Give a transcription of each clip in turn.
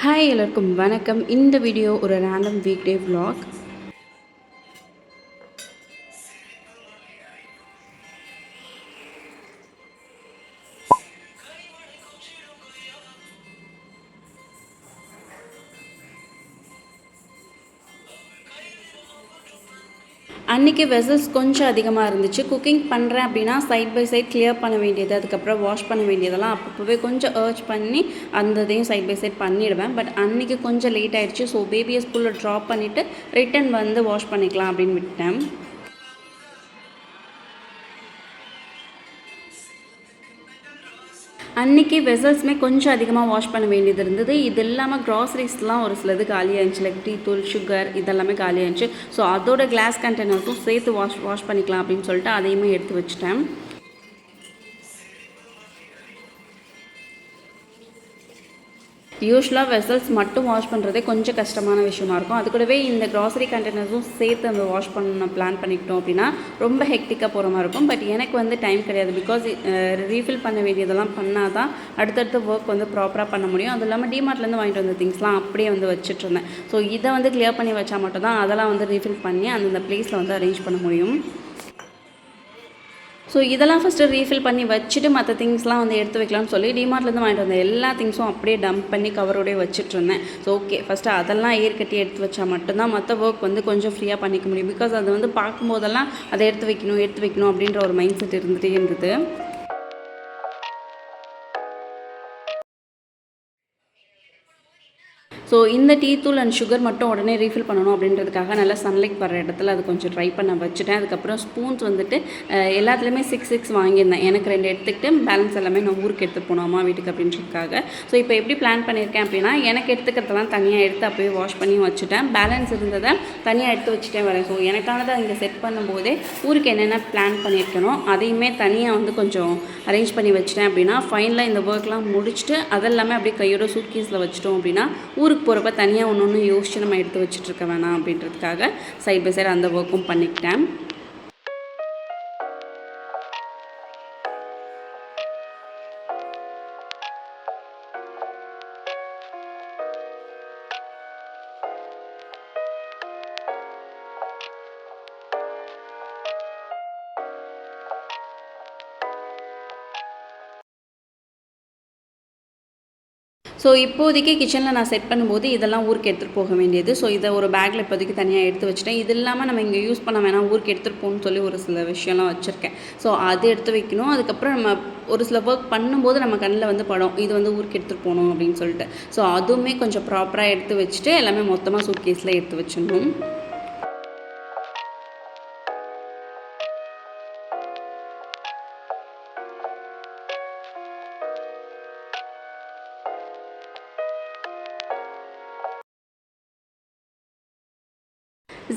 Hi எல்லாருக்கும் வணக்கம். இந்த வீடியோ ஒரு ரேண்டம் வீக் டே vlog. அன்றைக்கி வெசல்ஸ் கொஞ்சம் அதிகமாக இருந்துச்சு. குக்கிங் பண்ணுறேன் அப்படின்னா சைட் பை சைட் கிளியர் பண்ண வேண்டியது, அதுக்கப்புறம் வாஷ் பண்ண வேண்டியதெல்லாம் அப்பப்போவே கொஞ்சம் ஏர்ச் பண்ணி அந்த இதையும் சைட் பை சைட் பண்ணிவிடுவேன். பட் அன்றைக்கி கொஞ்சம் லேட் ஆகிடுச்சு. ஸோ பேபியை ஸ்கூலில் ட்ராப் பண்ணிவிட்டு ரிட்டன் வந்து வாஷ் பண்ணிக்கலாம் அப்படின்னு விட்டேன். அன்றைக்கி வெசல்ஸுமே கொஞ்சம் அதிகமாக வாஷ் பண்ண வேண்டியது இருந்தது. இது இல்லாமல் க்ராசரிஸ்லாம் ஒரு சிலது காலியாகிடுச்சு. லைக் டீ தூள், சுகர் இதெல்லாமே காலியாகிடுச்சு. ஸோ அதோட கிளாஸ் கண்டெய்னர்ஸும் சேர்த்து வாஷ் பண்ணிக்கலாம் அப்படின்னு சொல்லிட்டு அதையுமே எடுத்து வச்சுட்டேன். யூஸ்வலாக வெசல்ஸ் மட்டும் வாஷ் பண்ணுறதே கொஞ்சம் கஷ்டமான விஷயமா இருக்கும். அது கூடவே இந்த க்ராசரி கண்டெய்னர்ஸும் சேர்த்து நம்ம வாஷ் பண்ண பிளான் பண்ணிக்கிட்டோம் அப்படின்னா ரொம்ப ஹெக்டிக்காக போகிற மாதிரி இருக்கும். பட் எனக்கு வந்து டைம் கிடையாது. பிகாஸ் ரீஃபில் பண்ண வேண்டியதெல்லாம் பண்ணால் தான் அடுத்தடுத்த ஒர்க் வந்து ப்ராப்பராக பண்ண முடியும். அது இல்லாமல் டிமார்ட்லேருந்து வாங்கிட்டு வந்த திங்ஸ்லாம் அப்படியே வந்து வச்சுட்ருந்தேன். ஸோ இதை வந்து கிளியர் பண்ணி வச்சா மட்டும் தான் அதெல்லாம் வந்து ரீஃபில் பண்ணி அந்தந்த ப்ளேஸில் வந்து அரேஞ்ச் பண்ண முடியும். ஸோ இதெல்லாம் ஃபஸ்ட்டு ரீஃபில் பண்ணி வச்சுட்டு மற்ற திங்ஸ்லாம் வந்து எடுத்து வைக்கலாம்னு சொல்லி டிமார்ட்லேருந்து வாங்கிட்டு வந்த எல்லா திங்ஸும் அப்படியே டம்ப் பண்ணி கவரோடய வச்சுட்ருந்தேன். ஸோ ஓகே, ஃபஸ்ட்டு அதெல்லாம் ஏர் கட்டி எடுத்து வச்சா மட்டும்தான் மற்ற ஒர்க் வந்து கொஞ்சம் ஃப்ரீயாக பண்ணிக்க முடியும். பிகாஸ் அது வந்து பார்க்கும்போதெல்லாம் அதை எடுத்து வைக்கணும் அப்படின்ற ஒரு மைண்ட் செட் இருந்துகிட்டே இருந்தது. ஸோ இந்த டீ தூள் அண்ட் சுகர் மட்டும் உடனே ரீஃபில் பண்ணணும் அப்படின்றதுக்காக நல்லா சன்லைட் வர இடத்துல அது கொஞ்சம் ட்ரை பண்ண வச்சுட்டேன். அதுக்கப்புறம் ஸ்பூன்ஸ் வந்துட்டு எல்லாத்துலேயுமே 6 வாங்கியிருந்தேன். எனக்கு 2 எடுத்துக்கிட்டு பேலன்ஸ் எல்லாமே நான் ஊருக்கு எடுத்துகிட்டு போனோம் அம்மா வீட்டுக்கு அப்படின்றதுக்காக. ஸோ இப்போ எப்படி பிளான் பண்ணியிருக்கேன் அப்படின்னா, எனக்கு எடுத்துக்கிறதெல்லாம் தனியாக எடுத்து அப்போயே வாஷ் பண்ணி வச்சுட்டேன். பேலன்ஸ் இருந்ததை தனியாக எடுத்து வச்சுட்டே வரேன். ஸோ எனக்கானதை இங்கே செட் பண்ணும்போதே ஊருக்கு என்னென்ன பிளான் பண்ணியிருக்கணும் அதையுமே தனியாக வந்து கொஞ்சம் அரேஞ்ச் பண்ணி வச்சுட்டேன். அப்படின்னா ஃபைனலாக இந்த ஒர்க்லாம் முடிச்சுட்டு அதெல்லாமே அப்படியே கையோட சூட்கேஸில் வச்சுட்டோம் அப்படின்னா ஊருக்கு போகிறப்ப தனியாக ஒன்று யோசிச்சு நம்ம எடுத்து வச்சுட்ருக்க வேணாம் அப்படின்றதுக்காக சைட் பை சைடு அந்த ஒர்க்கும் பண்ணிக்கிட்டேன். ஸோ இப்போதைக்கு கிச்சனில் நான் செட் பண்ணும்போது இதெல்லாம் ஊருக்கு எடுத்துகிட்டு போக வேண்டியது. ஸோ இதை ஒரு பேக்கில் இப்போதைக்கு தனியாக எடுத்து வச்சுட்டேன். இது இல்லாமல் நம்ம இங்கே யூஸ் பண்ண வேணாம், ஊருக்கு எடுத்துகிட்டு போகணும்னு சொல்லி ஒரு சில விஷயம்லாம் வச்சுருக்கேன். ஸோ அது எடுத்து வைக்கணும். அதுக்கப்புறம் நம்ம ஒரு சில ஒர்க் பண்ணும்போது நம்ம கண்ணில் வந்து படம் இது வந்து ஊருக்கு எடுத்துகிட்டு போகணும் அப்படின்னு சொல்லிட்டு. ஸோ அதுவுமே கொஞ்சம் ப்ராப்பராக எடுத்து வச்சுட்டு எல்லாமே மொத்தமாக சூட்கேஸில் எடுத்து வச்சிடணும்.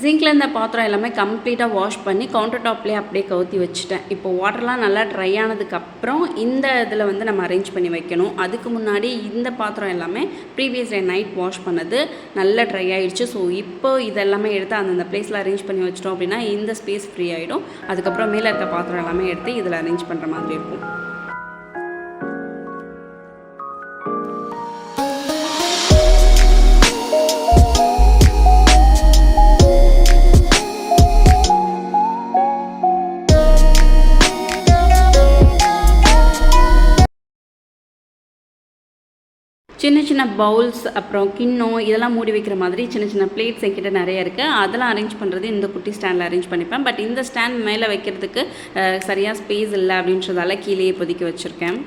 ஜிங்கில் இருந்த பாத்திரம் எல்லாமே கம்ப்ளீட்டாக வாஷ் பண்ணி கவுண்டர் டாப்லேயே அப்படியே கவுத்தி வச்சுட்டேன். இப்போ வாட்டர்லாம் நல்லா ட்ரை ஆனதுக்கப்புறம் இந்த இதில் வந்து நம்ம அரேஞ்ச் பண்ணி வைக்கணும். அதுக்கு முன்னாடி இந்த பாத்திரம் எல்லாமே ப்ரீவியஸ் டே நைட் வாஷ் பண்ணது நல்லா ட்ரை ஆகிடுச்சு. ஸோ இப்போ இதெல்லாமே எடுத்து அந்தந்த ப்ளேஸில் அரேஞ்ச் பண்ணி வச்சிட்டோம் அப்படின்னா இந்த ஸ்பேஸ் ஃப்ரீ ஆகிடும். அதுக்கப்புறம் மேலே இருக்க பாத்திரம் எல்லாமே எடுத்து இதில் அரேஞ்ச் பண்ணுற மாதிரி இருக்கும். சின்ன சின்ன பவுல்ஸ், அப்புறம் கிண்ணம் இதெல்லாம் மூடி வைக்கிற மாதிரி சின்ன சின்ன பிளேட்ஸ் என்கிட்ட நிறைய இருக்குது. அதெல்லாம் அரேஞ்ச் பண்ணுறது இந்த குட்டி ஸ்டாண்டில் அரேஞ்ச் பண்ணிப்பேன். பட் இந்த ஸ்டாண்ட் மேலே வைக்கிறதுக்கு சரியாக ஸ்பேஸ் இல்லை அப்படின்றதால கீழே இப்போதைக்கு வச்சுருக்கேன்.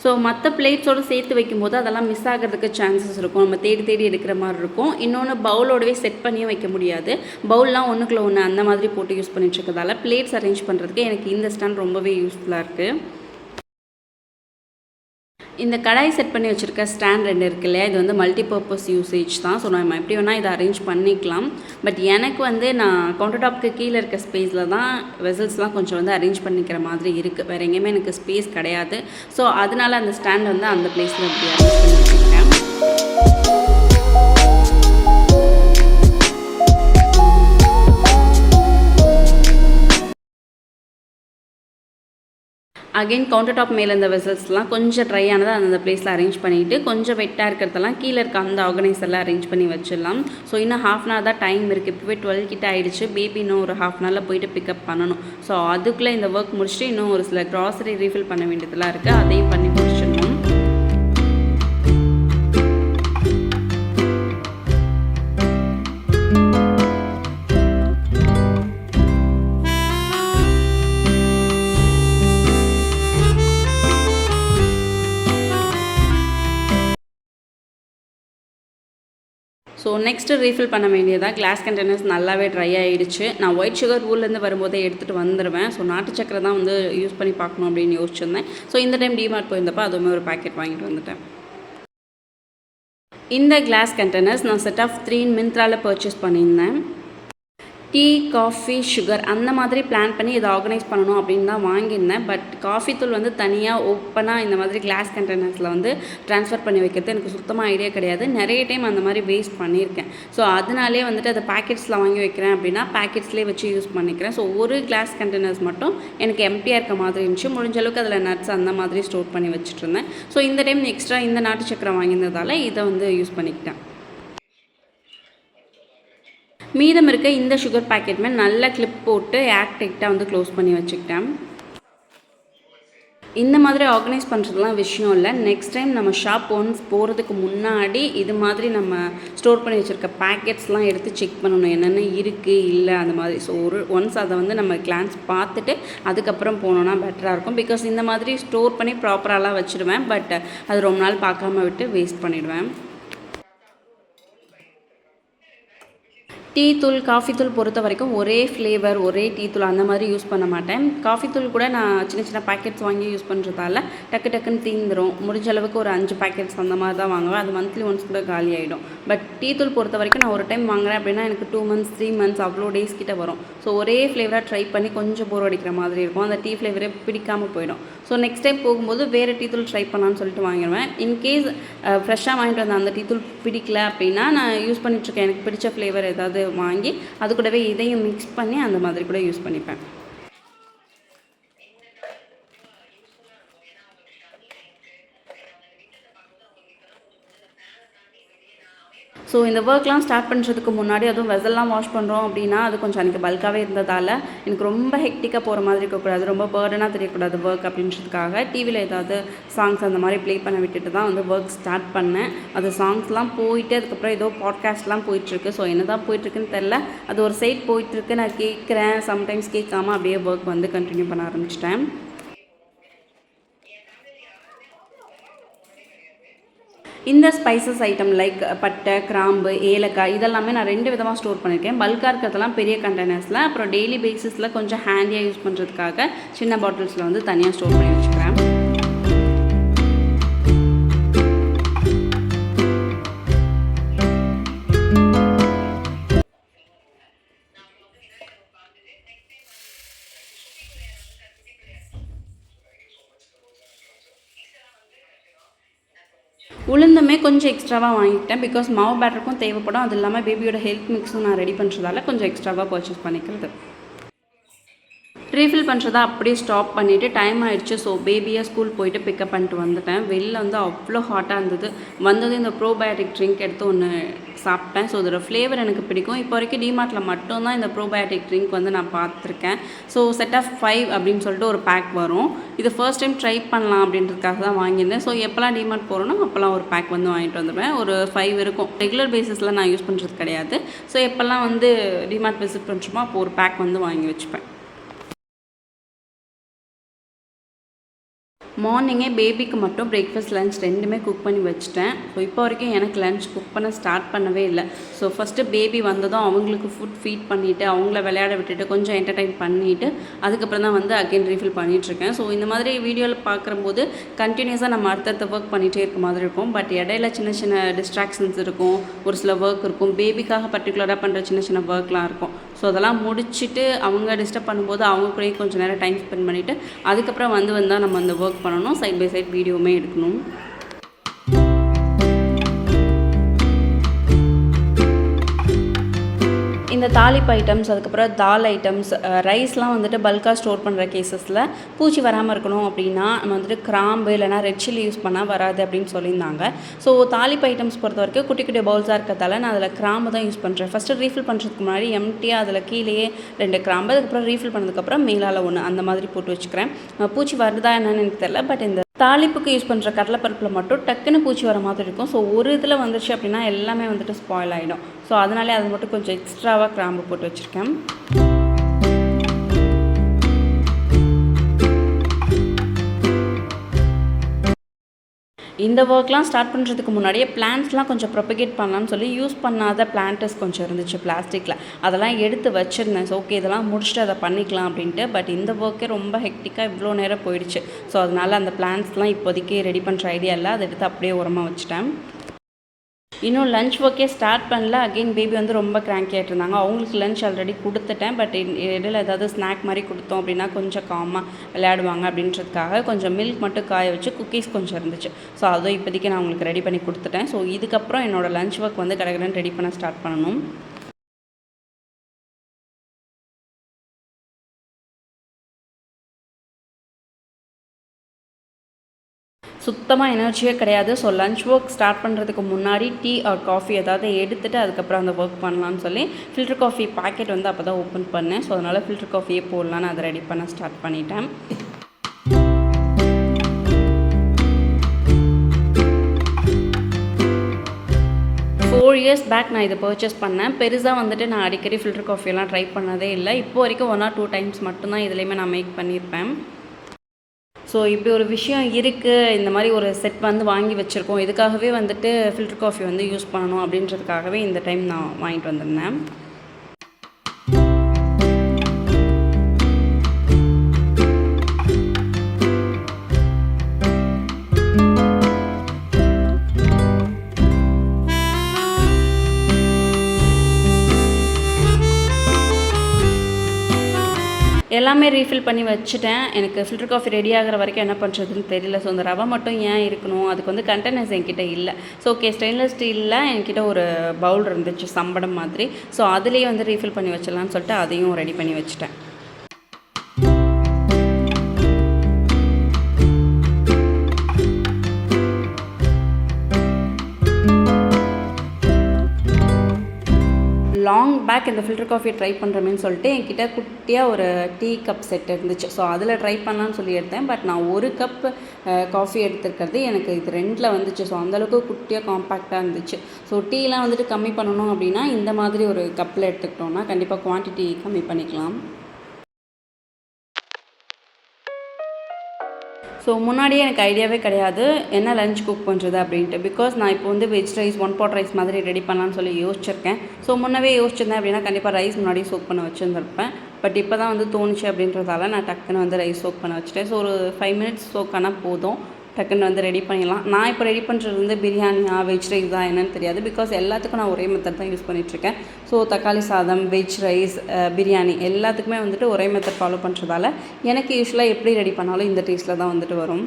ஸோ மற்ற பிளேட்ஸோடு சேர்த்து வைக்கும்போது அதெல்லாம் மிஸ் ஆகிறதுக்கு சான்சஸ் இருக்கும். நம்ம தேடி தேடி எடுக்கிற மாதிரி இருக்கும். இன்னொன்று பவுலோடவே செட் பண்ணியும் வைக்க முடியாது. பவுல்லாம் ஒன்றுக்குள்ள ஒன்று அந்த மாதிரி போட்டு யூஸ் பண்ணிட்டுருக்கதால பிளேட்ஸ் அரேஞ்ச் பண்ணுறதுக்கு எனக்கு இந்த ஸ்டாண்ட் ரொம்பவே யூஸ்ஃபுல்லாக இருக்குது. இந்த கடாய் செட் பண்ணி வச்சுருக்க ஸ்டாண்ட் 2 இருக்கு இல்லையா, இது வந்து மல்டிபர்பஸ் யூசேஜ் தான். ஸோ நம்ம எப்படி வேணால் இதை அரேஞ்ச் பண்ணிக்கலாம். பட் எனக்கு வந்து நான் கவுண்டர் டாப்க்கு கீழே இருக்க ஸ்பேஸில் தான் வெசல்ஸ்லாம் கொஞ்சம் வந்து அரேஞ்ச் பண்ணிக்கிற மாதிரி இருக்குது. வேறு எங்கேயுமே எனக்கு ஸ்பேஸ் கிடையாது. ஸோ அதனால் அந்த ஸ்டாண்ட் வந்து அந்த பிளேஸில் இப்படி அரேஞ்ச் பண்ணி வச்சுருக்கேன். அகைன் கவுண்டர் டாப் மேலே இந்த வெசல்ஸ்லாம் கொஞ்சம் ட்ரை ஆனதை அந்த பிளேஸில் அரேஞ்ச் பண்ணிவிட்டு கொஞ்சம் வெட்டாக இருக்கிறதெல்லாம் கீழே இருக்க அந்த ஆர்கனைசரில் அரேஞ்ச் பண்ணி வச்சிடலாம். ஸோ இன்னும் ½ அன் ஹவர் தான் டைம் இருக்குது. இப்போவே 12 கிட்ட ஆகிடுச்சு. பேபி இன்னும் ஒரு ½ அன் ஹவரில் போயிட்டு பிக்கப் பண்ணணும். ஸோ அதுக்குள்ளே இந்த ஒர்க் முடிச்சுட்டு இன்னும் ஒரு சில க்ராசரி ரீஃபில் பண்ண வேண்டியதெல்லாம் இருக்குது. அதையும் பண்ணி முடிச்சிடணும். ஸோ நெக்ஸ்ட்டு ரீஃபில் பண்ண வேண்டியதாக கிளாஸ் கண்டெய்னர்ஸ் நல்லாவே ட்ரை ஆகிடுச்சு. நான் ஒயிட் சுகர் ஊர்லேருந்து வரும்போதே எடுத்துகிட்டு வந்துடுவேன். ஸோ நாட்டு சக்கரை தான் வந்து யூஸ் பண்ணி பார்க்கணும் அப்படின்னு யோசிச்சிருந்தேன். ஸோ இந்த டைம் டிமார்ட் போயிருந்தப்போ அதுவுமே ஒரு பேக்கெட் வாங்கிட்டு வந்துட்டேன். இந்த கிளாஸ் கண்டெய்னர்ஸ் நான் செட் ஆஃப் 3 மிந்த்ராவில் பர்ச்சேஸ் பண்ணியிருந்தேன். டீ, காஃபி, சுகர் அந்த மாதிரி பிளான் பண்ணி இதை ஆர்கனைஸ் பண்ணணும் அப்படின்னு தான் வாங்கியிருந்தேன். பட் காஃபி தூள் வந்து தனியாக ஓப்பனாக இந்த மாதிரி கிளாஸ் கண்டெய்னர்ஸில் வந்து ட்ரான்ஸ்ஃபர் பண்ணி வைக்கிறது எனக்கு சுத்தமாக ஐடியா கிடையாது. நிறைய டைம் அந்த மாதிரி வேஸ்ட் பண்ணியிருக்கேன். ஸோ அதனாலே வந்துட்டு அதை பேக்கெட்ஸில் வாங்கி வைக்கிறேன் அப்படின்னா பேக்கெட்ஸ்லேயே வச்சு யூஸ் பண்ணிக்கிறேன். ஸோ ஒரு கிளாஸ் கண்டெய்னர்ஸ் மட்டும் எனக்கு எம்டியாக இருக்க மாதிரி இருந்துச்சு. முடிஞ்ச அளவுக்கு அதில் நட்ஸ் அந்த மாதிரி ஸ்டோர் பண்ணி வச்சுட்டு இருந்தேன். ஸோ இந்த டைம் எக்ஸ்ட்ரா இந்த நாட்டு சக்கரை வாங்கியிருந்ததால் இதை வந்து யூஸ் பண்ணிக்கிட்டேன். மீதம் இருக்க இந்த சுகர் பேக்கெட்டுமே நல்ல கிளிப் போட்டு டைட்டாக வந்து க்ளோஸ் பண்ணி வச்சுக்கிட்டேன். இந்த மாதிரி ஆர்கனைஸ் பண்ணுறதுலாம் விஷயம் இல்லை. நெக்ஸ்ட் டைம் நம்ம ஷாப் ஒன்ஸ் போகிறதுக்கு முன்னாடி இது மாதிரி நம்ம ஸ்டோர் பண்ணி வச்சுருக்க பேக்கெட்ஸ்லாம் எடுத்து செக் பண்ணணும் என்னென்ன இருக்குது இல்லை அந்த மாதிரி. ஸோ ஒன்ஸ் அதை வந்து நம்ம கிளான்ஸ் பார்த்துட்டு அதுக்கப்புறம் போனோன்னா பெட்டராக இருக்கும். பிகாஸ் இந்த மாதிரி ஸ்டோர் பண்ணி ப்ராப்பராலாம் வச்சுடுவேன். பட் அது ரொம்ப நாள் பார்க்காம விட்டு வேஸ்ட் பண்ணிவிடுவேன். டீ தூள், காஃபி தூள் பொறுத்த வரைக்கும் ஒரே ஃப்ளேவர், ஒரே டீ தூள் அந்த மாதிரி யூஸ் பண்ண மாட்டேன். காஃபி தூள் கூட நான் சின்ன சின்ன பேக்கெட்ஸ் வாங்கி யூஸ் பண்ணுறதால டக்குன்னு தீந்துடும். முடிஞ்ச அளவுக்கு ஒரு 5 பேக்கெட்ஸ் அந்த மாதிரி தான் வாங்குவேன். அது மந்த்லி ஒன்ஸ் கூட காலி ஆகிடும். பட் டீ தூள் பொறுத்த வரைக்கும் நான் ஒரு டைம் வாங்குறேன் அப்படின்னா எனக்கு 2 months 3 months அவ்வளோ டேஸ் கிட்ட வரும். ஸோ ஒரே ஃப்ளேவராக ட்ரை பண்ணி கொஞ்சம் போர் அடிக்கிற மாதிரி இருக்கும். அந்த டீ ஃப்ளேவரே பிடிக்காமல் போயிடும். ஸோ நெக்ஸ்ட் டைம் போகும்போது வேறு டீ தூள் ட்ரை பண்ணலான்னு சொல்லிட்டு வாங்கிடுவேன். இன்கேஸ் ஃப்ரெஷ்ஷாக வாங்கிட்டு வந்த அந்த டீ தூள் பிடிக்கல அப்படின்னா நான் யூஸ் பண்ணிட்டுருக்கேன் எனக்கு பிடிச்ச ஃப்ளேவர் ஏதாவது வாங்கி அது கூடவே இதையும் மிக்ஸ் பண்ணி அந்த மாதிரி கூட யூஸ் பண்ணிப்பேன். ஸோ இந்த ஒர்க்லாம் ஸ்டார்ட் பண்ணுறதுக்கு முன்னாடி அதுவும் வெசல்லாம் வாஷ் பண்ணுறோம் அப்படின்னா அது கொஞ்சம் எனக்கு பல்காகவே இருந்ததால் எனக்கு ரொம்ப ஹெக்டிக்காக போகிற மாதிரி இருக்கக்கூடாது, ரொம்ப பேர்டனாக தெரியக்கூடாது ஒர்க் அப்படின்றதுக்காக டிவியில் ஏதாவது சாங்ஸ் அந்த மாதிரி ப்ளே பண்ண விட்டுட்டு தான் வந்து ஒர்க் ஸ்டார்ட் பண்ணேன். அது சாங்ஸ்லாம் போயிட்டு அதுக்கப்புறம் ஏதோ பாட்காஸ்ட்லாம் போயிட்டுருக்கு. ஸோ என்ன தான் போயிட்டுருக்குன்னு தெரில. அது ஒரு சைட் போயிட்டுருக்கு, நான் கேட்குறேன், சம்டைம்ஸ் கேட்காம அப்படியே ஒர்க் வந்து கண்டினியூ பண்ண ஆரம்பிச்சிட்டேன். இந்த ஸ்பைசஸ் ஐட்டம் லைக் பட்டை, கிராம்பு, ஏலக்காய் இதெல்லாமே நான் 2 விதமாக ஸ்டோர் பண்ணியிருக்கேன். பல்காக இருக்கிறதெல்லாம் பெரிய கண்டெய்னர்ஸில், அப்புறம் டெய்லி பேசிஸில் கொஞ்சம் ஹேண்டியாக யூஸ் பண்ணுறதுக்காக சின்ன பாட்டில்ஸில் வந்து தனியாக ஸ்டோர் பண்ணி வச்சுக்கிறேன். உளுந்துமே கொஞ்சம் எக்ஸ்ட்ராவாக வாங்கிக்கிட்டேன். பிகாஸ் மாவு பேட்டருக்கும் தேவைப்படும். அது இல்லாமல் பேபியோட ஹெல்த் மிக்ஸும் நான் ரெடி பண்ணுறதால கொஞ்சம் எக்ஸ்ட்ராவாக பர்ச்சேஸ் பண்ணிக்கிறது. ரீஃபில் பண்ணுறதா அப்படியே ஸ்டாப் பண்ணிவிட்டு டைம் ஆகிடுச்சு. ஸோ பேபியாக ஸ்கூல் போயிட்டு பிக்கப் பண்ணிட்டு வந்துட்டேன். வெளில வந்து அவ்வளோ ஹாட்டாக இருந்தது. வந்தது இந்த ப்ரோபயோட்டிக் ட்ரிங்க் எடுத்து ஒன்று சாப்பிட்டேன். ஸோ அதோட ஃப்ளேவர் எனக்கு பிடிக்கும். இப்போ வரைக்கும் டிமார்ட்டில் மட்டும்தான் இந்த ப்ரோபயோட்டிக் ட்ரிங்க் வந்து நான் பார்த்துருக்கேன். ஸோ செட் ஆஃப் 5 அப்படின்னு சொல்லிட்டு ஒரு பேக் வரும். இது ஃபர்ஸ்ட் டைம் ட்ரை பண்ணலாம் அப்படின்றதுக்காக தான் வாங்கியிருந்தேன். ஸோ எப்போல்லாம் டிமார்ட் போகிறோன்னா அப்போல்லாம் ஒரு பேக் வந்து வாங்கிட்டு வந்துடுவேன். ஒரு 5 இருக்கும். ரெகுலர் பேசிஸில் நான் யூஸ் பண்ணுறது கிடையாது. ஸோ எப்போல்லாம் வந்து டிமார்ட் விசிட் பண்ணுறோமோ அப்போ ஒரு பேக் வந்து வாங்கி வச்சுப்பேன். மார்னிங்கே பேபிக்கு மட்டும் பிரேக்ஃபாஸ்ட் லன்ச் 2மே குக் பண்ணி வச்சுட்டேன். ஸோ இப்போ வரைக்கும் எனக்கு லன்ச் குக் பண்ண ஸ்டார்ட் பண்ணவே இல்லை. ஸோ ஃபஸ்ட்டு பேபி வந்ததும் அவங்களுக்கு ஃபுட் ஃபீட் பண்ணிவிட்டு அவங்கள விளையாட விட்டுட்டு கொஞ்சம் என்டர்டைன் பண்ணிவிட்டு அதுக்கப்புறம் தான் வந்து அகைன் ரீஃபில் பண்ணிகிட்ருக்கேன். ஸோ இந்த மாதிரி வீடியோவில் பார்க்கும்போது கண்டினியூஸாக நம்ம அடுத்தடுத்த ஒர்க் பண்ணிகிட்டே இருக்க மாதிரி இருக்கும். பட் இடையில சின்ன சின்ன டிஸ்ட்ராக்ஷன்ஸ் இருக்கும், ஒரு சில ஒர்க் இருக்கும், பேபிக்காக பர்டிகுலராக பண்ணுற சின்ன சின்ன ஒர்க்லாம் இருக்கும். ஸோ அதெல்லாம் முடிச்சுட்டு அவங்க டிஸ்டர்ப் பண்ணும்போது அவங்க கூடயும் கொஞ்சம் நேரம் டைம் ஸ்பெண்ட் பண்ணிவிட்டு அதுக்கப்புறம் வந்தால் நம்ம அந்த ஒர்க் பண்ணணும். சைட் பை சைட் வீடியோவுமே எடுக்கணும். இந்த தாளிப்பு ஐட்டம்ஸ், அதுக்கப்புறம் தால் ஐட்டம்ஸ், ரைஸ்லாம் வந்துட்டு பல்காக ஸ்டோர் பண்ணுற கேஸஸில் பூச்சி வராமல் இருக்கணும் அப்படின்னா நம்ம வந்துட்டு கிராம்பு இல்லைனா ரெட் சில்லி யூஸ் பண்ணால் வராது அப்படின்னு சொல்லியிருந்தாங்க. ஸோ தாளிப்பு ஐட்டம்ஸ் பொறுத்த வரைக்கும் குட்டி குட்டி பவுல்ஸாக இருக்கிறதால நான் அதில் கிராம்பு தான் யூஸ் பண்ணுறேன். ஃபஸ்ட்டு ரீஃபில் பண்ணுறதுக்கு முன்னாடி எம்டியாக அதில் கீழேயே 2 கிராம்பு, அதுக்கப்புறம் ரீஃபில் பண்ணதுக்கப்புறம் மேலால் 1 அந்த மாதிரி போட்டு வச்சுக்கிறேன். பூச்சி வருதா என்னன்னு எனக்கு தெரியல. பட் இந்த தாளிப்புக்கு யூஸ் பண்ணுற கடலைப்பருப்பில் மட்டும் டக்குன்னு பூச்சி வர மாதிரி இருக்கும். ஸோ ஒரு இதில் வந்துருச்சு அப்படின்னா எல்லாமே வந்துட்டு ஸ்பாயில் ஆகிடும். ஸோ அதனாலே அது மட்டும் கொஞ்சம் எக்ஸ்ட்ராவாக கிராம்பு போட்டு வச்சுருக்கேன். இந்த ஒர்க்லாம் ஸ்டார்ட் பண்ணுறதுக்கு முன்னாடியே பிளான்ட்ஸ்லாம் கொஞ்சம் ப்ரொபகேட் பண்ணலான்னு சொல்லி யூஸ் பண்ணாத பிளான்டர்ஸ் கொஞ்சம் இருந்துச்சு பிளாஸ்டிக்கில். அதெல்லாம் எடுத்து வச்சுருந்தேன். ஸோ ஓகே இதெல்லாம் முடிச்சுட்டு அதை பண்ணிக்கலாம் அப்படின்ட்டு. பட் இந்த ஒர்க்கே ரொம்ப ஹெக்டிக்காக இவ்வளோ நேரம் போயிடுச்சு. ஸோ அதனால் அந்த பிளான்ட்ஸ்லாம் இப்போதைக்கு ரெடி பண்ணுற ஐடியா இல்லை. அதை எடுத்து அப்படியே உரமாக வச்சுட்டேன். இன்னும் லஞ்ச் ஒர்க்கே ஸ்டார்ட் பண்ணல. அகெயின் பேபி வந்து ரொம்ப கிராங்கி ஆகிட்டு இருந்தாங்க. அவங்களுக்கு லஞ்ச் ஆல்ரெடி கொடுத்துட்டேன். பட் இடையில ஏதாவது ஸ்நாக் மாதிரி கொடுத்தோம் அப்படின்னா கொஞ்சம் காமாக விளையாடுவாங்க அப்படின்றதுக்காக கொஞ்சம் மில்க் மட்டும் காய வச்சு குக்கீஸ் கொஞ்சம் இருந்துச்சு. ஸோ அதுவும் இப்போதைக்கு நான் அவங்களுக்கு ரெடி பண்ணி கொடுத்துட்டேன். ஸோ இதுக்கப்புறம் என்னோடய லஞ்ச் ஒர்க் வந்து கடகடன்னு ரெடி பண்ண ஸ்டார்ட் பண்ணணும். சுத்தமாக எனர்ஜியே கிடையாது. ஸோ லஞ்ச் ஒர்க் ஸ்டார்ட் பண்ணுறதுக்கு முன்னாடி டீ ஆர் காஃபி ஏதாவது எடுத்துகிட்டு அதுக்கப்புறம் அந்த ஒர்க் பண்ணலான்னு சொல்லி ஃபில்டர் காஃபி பேக்கெட் வந்து அப்போ தான் ஓப்பன் பண்ணேன். ஸோ அதனால் ஃபில்டர் காஃபியே போடலான்னு அதை ரெடி பண்ண ஸ்டார்ட் பண்ணிட்டேன். இயர்ஸ் பேக் நான் இதை பர்ச்சேஸ் பண்ணேன். பெருசாக வந்துட்டு நான் அடிக்கடி ஃபில்டர் காஃபியெல்லாம் ட்ரை பண்ணதே இல்லை. இப்போ வரைக்கும் 1 or 2 டைம்ஸ் மட்டும்தான் இதுலேயுமே நான் மேக் பண்ணியிருப்பேன். ஸோ இப்படி ஒரு விஷயம் இருக்குது. இந்த மாதிரி ஒரு செட் வந்து வாங்கி வச்சுருக்கோம். இதுக்காகவே வந்துட்டு ஃபில்டர் காஃபி வந்து யூஸ் பண்ணணும் அப்படின்றதுக்காகவே இந்த டைம் நான் வாங்கிட்டு வந்திருந்தேன். எல்லாமே ரீஃபில் பண்ணி வச்சுட்டேன். எனக்கு ஃபில்டர் காஃபி ரெடி ஆகிற வரைக்கும் என்ன பண்ணுறதுன்னு தெரியல. ஸோ அந்த ரவை மட்டும் ஏன் இருக்கணும், அதுக்கு வந்து கண்டெய்னர்ஸ் என்கிட்ட இல்லை. ஸோ ஓகே ஸ்டெயின்லெஸ் ஸ்டீலில் என்கிட்ட ஒரு பவுல் இருந்துச்சு சம்படம் மாதிரி. ஸோ அதுலேயே வந்து ரீஃபில் பண்ணி வச்சிடலான்னு சொல்லிட்டு அதையும் ரெடி பண்ணி வச்சுட்டேன். லாங் பேக் இந்த ஃபில்டர் காஃபி ட்ரை பண்ணுறமேன்னு சொல்லிட்டு என்கிட்ட குட்டியாக ஒரு டீ கப் செட் இருந்துச்சு. ஸோ அதில் ட்ரை பண்ணலான்னு சொல்லி எடுத்தேன். பட் நான் 1 கப் காஃபி எடுத்துருக்கிறது எனக்கு இது 2ல் வந்துச்சு. ஸோ அந்தளவுக்கு குட்டியாக காம்பேக்டாக இருந்துச்சு. ஸோ டீலாம் வந்துட்டு கம்மி பண்ணணும் அப்படின்னா இந்த மாதிரி ஒரு கப்பில் எடுத்துக்கிட்டோன்னா கண்டிப்பாக குவான்டிட்டி கம்மி பண்ணிக்கலாம். ஸோ முன்னாடியே எனக்கு ஐடியாவே கிடையாது என்ன லஞ்ச் குக் பண்ணுறது அப்படின்ட்டு. பிகாஸ் நான் இப்போ வந்து வெஜ் ரைஸ் 1 pot ரைஸ் மாதிரி ரெடி பண்ணலான்னு சொல்லி யோசிச்சிருக்கேன். ஸோ முன்னவே யோசிச்சிருந்தேன் அப்படின்னா கண்டிப்பாக ரைஸ் முன்னாடி சோக் பண்ண வச்சுருந்துருப்பேன். பட் இப்போ தான் வந்து தோணுச்சு அப்படின்றதால நான் டக்குன்னு வந்து ரைஸ் சோக் பண்ண வச்சுட்டேன். ஸோ ஒரு 5 minutes சோக் ஆனால் போதும். டக்குன்னு வந்து ரெடி பண்ணிடலாம். நான் இப்போ ரெடி பண்ணுறது வந்து பிரியாணியா வெஜ் ரைஸ் தான் என்னன்னு தெரியாது. பிகாஸ் எல்லாத்துக்கும் நான் ஒரே மெத்தட் தான் யூஸ் பண்ணிகிட்ருக்கேன். ஸோ தக்காளி சாதம், வெஜ் ரைஸ், பிரியாணி எல்லாத்துக்குமே வந்துட்டு ஒரே மெத்தட் ஃபாலோ பண்ணுறதால எனக்கு யூஸ்வலாக எப்படி ரெடி பண்ணாலும் இந்த டேஸ்ட்டில் தான் வந்துட்டு வரும்.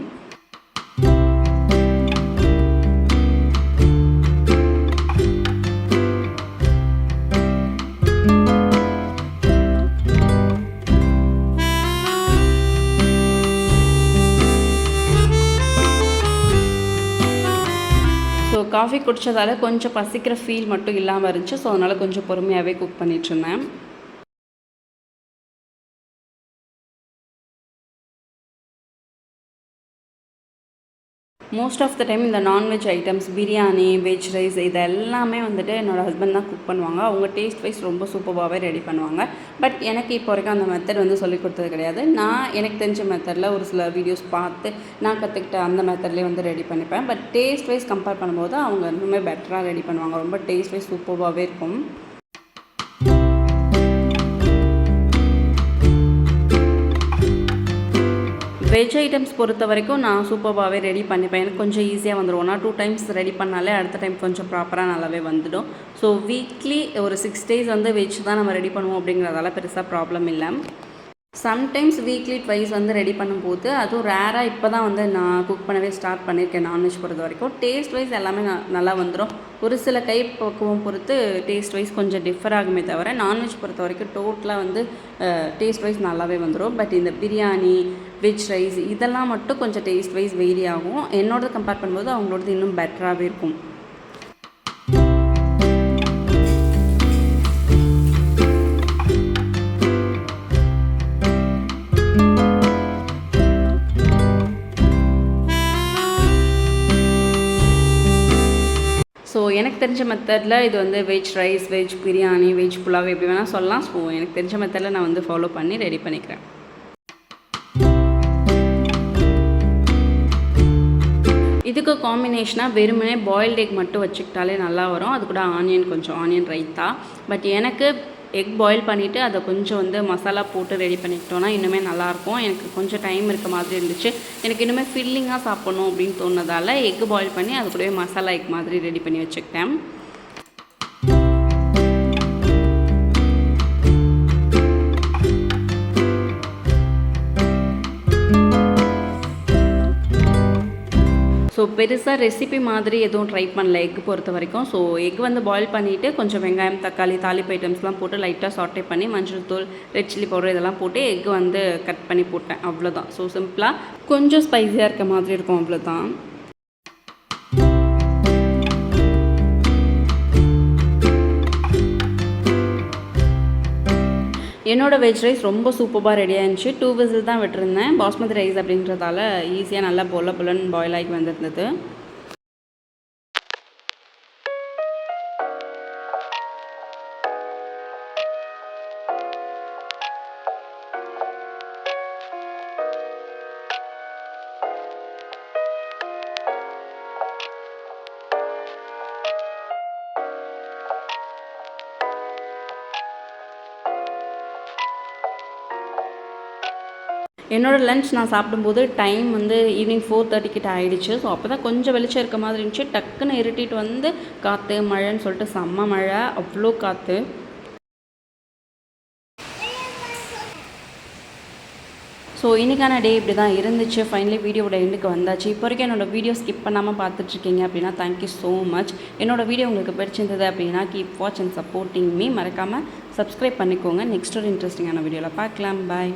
ஸோ காஃபி குடித்ததால் கொஞ்சம் பசிக்கிற ஃபீல் மட்டும் இல்லாமல் இருந்துச்சு. ஸோ அதனால் கொஞ்சம் பொறுமையாகவே குக் பண்ணிகிட்ருந்தேன். மோஸ்ட் ஆஃப் த டைம் இந்த non veg items biryani, veg rice இது எல்லாமே வந்துட்டு என்னோடய ஹஸ்பண்ட் தான் குக் பண்ணுவாங்க. அவங்க டேஸ்ட் வைஸ் ரொம்ப சூப்பராகவே ரெடி பண்ணுவாங்க. பட் எனக்கு இப்போ வரைக்கும் அந்த மெத்தட் வந்து சொல்லிக் கொடுத்தது கிடையாது. நான் எனக்கு தெரிஞ்ச மெத்தடில் ஒரு சில வீடியோஸ் பார்த்து நான் கற்றுக்கிட்ட அந்த மெத்தட்லேயே வந்து ரெடி பண்ணிப்பேன். பட் டேஸ்ட் வைஸ் கம்பேர் பண்ணும்போது அவங்க இன்னுமே பெட்டராக ரெடி பண்ணுவாங்க. ரொம்ப டேஸ்ட் வைஸ் சூப்பராகவே இருக்கும். வெஜ் ஐட்டம்ஸ் பொறுத்த வரைக்கும் நான் சூப்பராகவே ரெடி பண்ணிப்பேன். எனக்கு கொஞ்சம் ஈஸியாக வந்துடும். 1 or 2 times ரெடி பண்ணாலே அடுத்த டைம் கொஞ்சம் ப்ராப்பராக நல்லாவே வந்துடும். ஸோ வீக்லி ஒரு 6 days வந்து வெஜ் தான் நம்ம ரெடி பண்ணுவோம் அப்படிங்கிறதால பெருசாக ப்ராப்ளம் இல்லை. சம்டைம்ஸ் வீக்லி ட்வைஸ் வந்து ரெடி பண்ணும்போது அதுவும் ரேராக இப்போ தான் வந்து நான் குக் பண்ணவே ஸ்டார்ட் பண்ணியிருக்கேன் நான்வெஜ் பொறுத்த வரைக்கும். டேஸ்ட் வைஸ் எல்லாமே நல்லா வந்துடும். ஒரு சில கை பக்குவம் பொறுத்து டேஸ்ட் வைஸ் கொஞ்சம் டிஃபர் ஆகுமே தவிர நான்வெஜ் பொறுத்த வரைக்கும் டோட்டலாக வந்து டேஸ்ட் வைஸ் நல்லாவே வந்துடும். பட் இந்த பிரியாணி, வெஜ் ரைஸ் இதெல்லாம் மட்டும் கொஞ்சம் டேஸ்ட் வைஸ் வேரி ஆகும். என்னோடது கம்பேர் பண்ணும்போது அவங்களோடது இன்னும் பெட்டராகவே இருக்கும். ஸோ எனக்கு தெரிஞ்ச மெத்தடில் இது வந்து veg rice, veg biryani, veg pulao எப்படி வேணால் சொல்லலாம். ஸோ எனக்கு தெரிஞ்ச மெத்தடில் நான் வந்து ஃபாலோ பண்ணி ரெடி பண்ணிக்கிறேன். இதுக்கு காம்பினேஷனாக வெறுமனே பாயில்டு எக் மட்டும் வச்சுக்கிட்டாலே நல்லா வரும். அது கூட கொஞ்சம் ஆனியன் ரைத்தா. பட் எனக்கு எக் பாயில் பண்ணிவிட்டு அதை கொஞ்சம் வந்து மசாலா போட்டு ரெடி பண்ணிக்கிட்டோன்னா இன்னுமே நல்லாயிருக்கும். எனக்கு கொஞ்சம் டைம் இருக்க மாதிரி இருந்துச்சு. எனக்கு இன்னுமே ஃபில்லிங்காக சாப்பிட்ணும் அப்படின்னு தோணுனதால் எக் பாயில் பண்ணி அது கூடவே மசாலா எக் மாதிரி ரெடி பண்ணி வச்சுக்கிட்டேன். ஸோ பெருசாக ரெசிபி மாதிரி எதுவும் ட்ரை பண்ணல எக் பொறுத்த வரைக்கும். ஸோ எக் வந்து பாயில் பண்ணிவிட்டு கொஞ்சம் வெங்காயம், தக்காளி, தாளிப்பு ஐட்டம்ஸ்லாம் போட்டு லைட்டாக சாட்டே பண்ணி மஞ்சள் தூள், ரெட் சில்லி பவுடர் இதெல்லாம் போட்டு எக் வந்து கட் பண்ணி போட்டேன். அவ்வளோதான். ஸோ சிம்பிளாக கொஞ்சம் ஸ்பைஸியாக இருக்க மாதிரி இருக்கும். அவ்வளோதான். என்னோடய வெஜ் ரைஸ் ரொம்ப சூப்பராக ரெடியாக இருந்துச்சு. 2 விசில் தான் விட்டுருந்தேன். பாஸ்மதி ரைஸ் அப்படின்றதால ஈஸியாக நல்லா பொலன்னு பாயில் ஆகி வந்திருந்தது. என்னோடய லன்ச் நான் சாப்பிடும்போது டைம் வந்து ஈவினிங் 4:30 கிட்ட ஆகிடுச்சு. ஸோ அப்போ தான் கொஞ்சம் வெளிச்சம் இருக்க மாதிரி இருந்துச்சு. டக்குன்னு இருட்டிட்டு வந்து காற்று மழைன்னு சொல்லிட்டு செம்ம மழை, அவ்வளோ காற்று. ஸோ இன்றைக்கான டே இப்படி தான் இருந்துச்சு. ஃபைனலி வீடியோட எண்டுக்கு வந்தாச்சு. இப்போ வரைக்கும் என்னோடய வீடியோ ஸ்கிப் பண்ணாமல் பார்த்துட்ருக்கீங்க அப்படின்னா தேங்க்யூ ஸோ மச். என்னோடய வீடியோ உங்களுக்கு பிடிச்சிருந்தது அப்படின்னா keep watch and supporting me. மறக்காமல் சப்ஸ்கிரைப் பண்ணிக்கோங்க. நெக்ஸ்ட் ஒரு இன்ட்ரெஸ்டிங்கான வீடியோவில் பார்க்கலாம். பாய்.